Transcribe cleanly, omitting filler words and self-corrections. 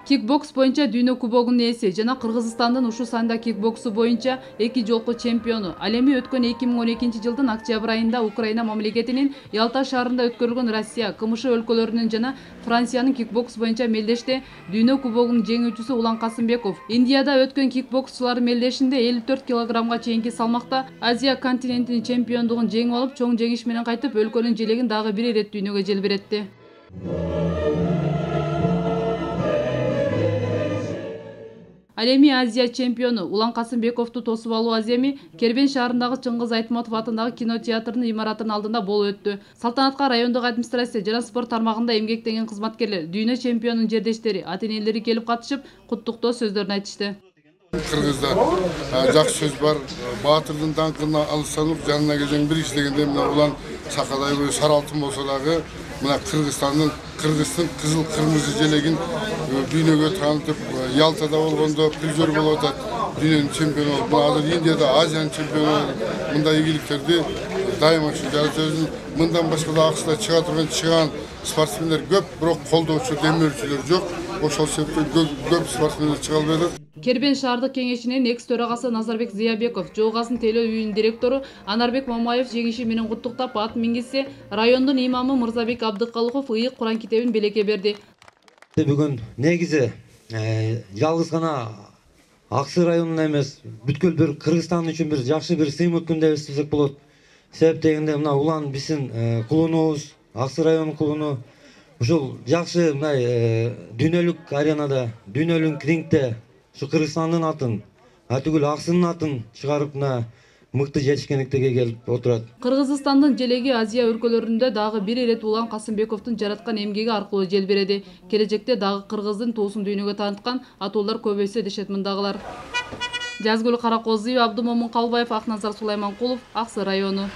Кикбокс боюнча дүйнө кубогунун ээси жана Кыргызстандын ушул санда кикбоксу боюнча 2 жолку чемпиону. Ал эми өткөн 2012 жылдын октябрь айында Украина мамлекетинин Ялта шаарында өткөрүлгөн Россия, КМШ өлкөлөрүнүн жана Франциянын кикбокс боюнча мелдеште дүйнө кубогунун жеңүүчүсү Улан Касымбеков. Индияда өткөн кикбоксчулар мелдешинде 54 килограммга чейинки салмакта Азия континентинин чемпиондугун жеңип алып, чоң жеңиш менен кайтып, өлкөнүн желегин дагы бир ирет дүйнөгө желбиретти. Ал эми Азия чемпиону Улан Касымбековду тосуп алуу аземи Кербен шаарындагы Чыңгыз Айтматов атындагы кинотеатрынын имаратынын алдында болуп өттү. Салтанатка райондук администрация жана спорт тармагында эмгектенген кызматкерлер, дүйнө чемпионунун жердештери, ата-энелери келип катышып, куттуктоо сөздөрүн айтышты. Кыргызда жакшы сөз бар. Баатырдын даңкына алсанып жанына келген бир иштегенде мына Улан сакадай сары алтын болсо дагы мына Кыргызстандын кызыл кырмызы желегин дүйнөгө таанытып, Ялтада болгондо призер болуп атат. Дүйнөнүн чемпиону болуп, азыр Индияда Азиянын чемпиону. Мындай ийгиликтерди дайыма жаратабыз. Мындан башка да акчада чыган спортсмендер көп, бирок колдоочу, демөөрчүлөр жок. Ошол себептен көп спортсмендер чыга албайды. Кербен шаардык кеңешинин экс төрагасы Назарбек Зыябеков, Жоогасын тейлөө үйүнүн директору Анарбек Мамаев жеңиши менен куттуктап, ат мингизсе, райондун имамы Мырзабек Абдыкалыков ыйык Куран китебин белекке берди. Бүгүн негизи жалгыз гана Аксы районуна эмес, бүткүл бир Кыргызстан үчүн бир жакшы бир сыймык күн деп эсептесек болот. Себеп дегенде мына Улан биздин кулунубуз, Аксы районунун кулуну. Ушул жакшы мындай дүйнөлүк аренада, дүйнөлүк рингде ушу Кыргызстандын атын, түгүл Аксынын атын чыгарып мына мыкты жетишкендикке келип отурат. Кыргызстандын желеги Азия өлкөлөрүндө дагы бир ирет Улан Касымбековдун жараткан эмгеги аркылуу желбиреди. Келечекте дагы кыргыздын туусун дүйнөгө тааныткан атуулар көбөйсө дешет мындагылар. Жазгүл Каракозуева, Абдымомун Калбаев, Акназар Сулайманкулов, Аксы району.